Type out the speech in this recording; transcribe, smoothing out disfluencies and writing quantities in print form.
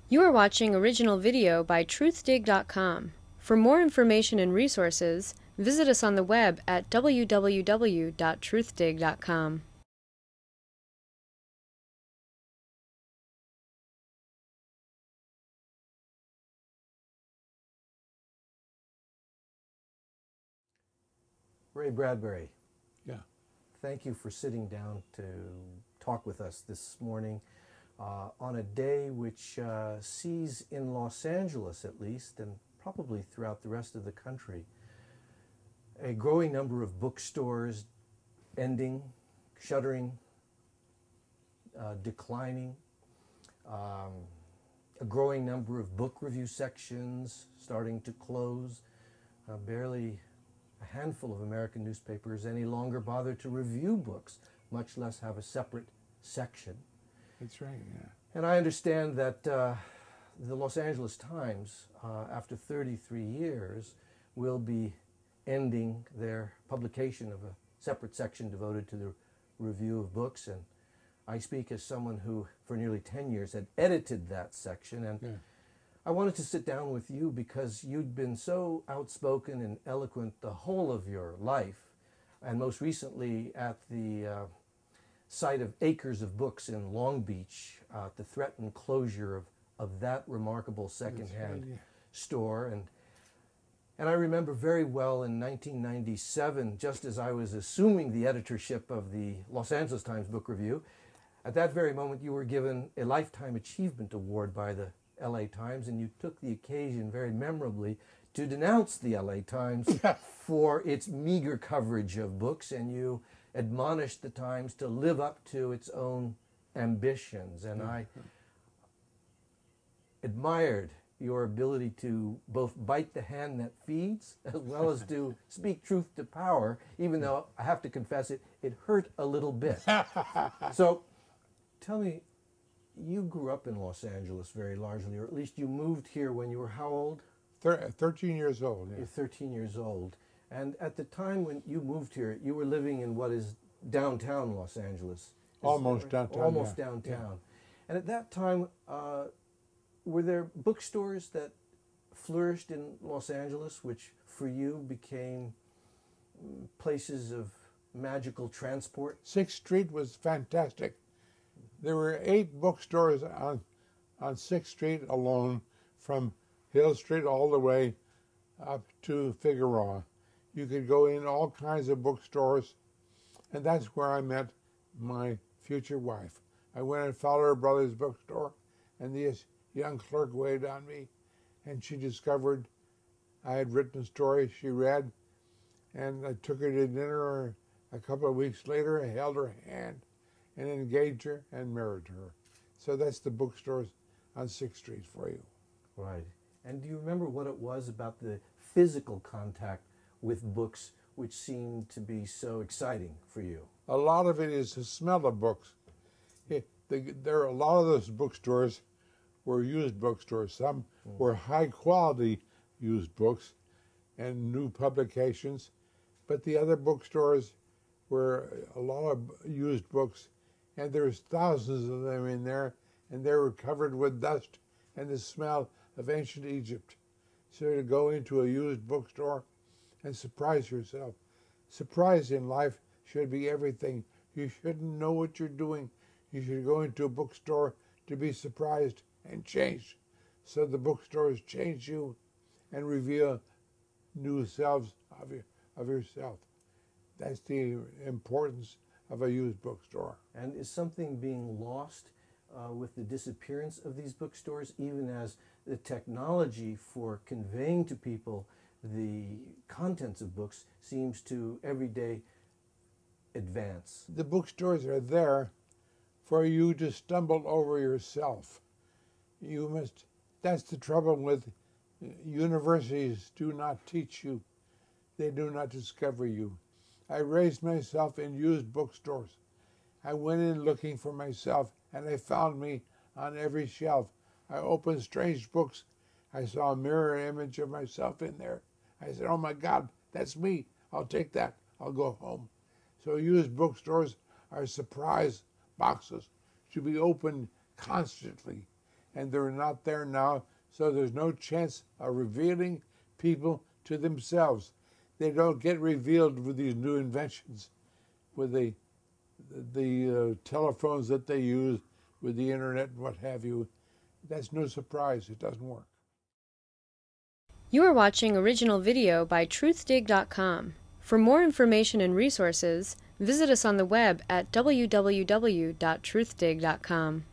You are watching original video by Truthdig.com. For more information and resources, visit us on the web at www.truthdig.com. Ray Bradbury, Yeah. thank you for sitting down to talk with us this morning on a day which sees in Los Angeles, at least, and probably throughout the rest of the country, a growing number of bookstores ending, shuttering, declining, a growing number of book review sections starting to close. Barely a handful of American newspapers any longer bother to review books, much less have a separate section. That's right, yeah. And I understand that the Los Angeles Times, after 33 years, will be ending their publication of a separate section devoted to the review of books. And I speak as someone who, for nearly 10 years, had edited that section. And Yeah. I wanted to sit down with you because you'd been so outspoken and eloquent the whole of your life, and most recently at the site of acres of books in Long Beach, the threatened closure of that remarkable secondhand That's right, yeah. store. And I remember very well in 1997, just as I was assuming the editorship of the Los Angeles Times Book Review, at that very moment you were given a Lifetime Achievement Award by the LA Times, and you took the occasion very memorably to denounce the LA Times for its meager coverage of books, and you admonished the Times to live up to its own ambitions. And I admired your ability to both bite the hand that feeds as well as to speak truth to power, even though I have to confess it hurt a little bit. So tell me, you grew up in Los Angeles very largely, or at least you moved here when you were how old? 13 years old, yeah. You're 13 years old. And at the time when you moved here, you were living in what is downtown Los Angeles. Almost downtown, Almost yeah. downtown. And at that time, were there bookstores that flourished in Los Angeles, which for you became places of magical transport? 6th Street was fantastic. There were 8 bookstores on 6th Street alone, from Hill Street all the way up to Figueroa. You could go in all kinds of bookstores, and that's where I met my future wife. I went and followed her brother's bookstore, and this young clerk waved on me, and she discovered I had written a story she read, and I took her to dinner a couple of weeks later. I held her hand and engaged her and married her. So that's the bookstores on 6th Street for you. Right. And do you remember what it was about the physical contact with books which seemed to be so exciting for you? A lot of it is the smell of books. There are a lot of those bookstores were used bookstores. Some were high quality used books and new publications, but the other bookstores were a lot of used books, and there's thousands of them in there, and they were covered with dust and the smell of ancient Egypt. So to go into a used bookstore and surprise yourself. Surprise in life should be everything. You shouldn't know what you're doing. You should go into a bookstore to be surprised and changed. So the bookstores change you and reveal new selves of yourself. That's the importance of a used bookstore. And is something being lost with the disappearance of these bookstores, even as the technology for conveying to people the contents of books seems to every day advance? The bookstores are there for you to stumble over yourself. You must, that's the trouble with universities. Do not teach you. They do not discover you. I raised myself in used bookstores. I went in looking for myself, and I found me on every shelf. I opened strange books. I saw a mirror image of myself in there. I said, oh my God, that's me. I'll take that. I'll go home. So used bookstores are surprise boxes to be opened constantly. and they're not there now, so there's no chance of revealing people to themselves. They don't get revealed with these new inventions, with the telephones that they use, with the internet and what have you. That's no surprise. It doesn't work. You are watching original video by Truthdig.com. For more information and resources, visit us on the web at www.truthdig.com.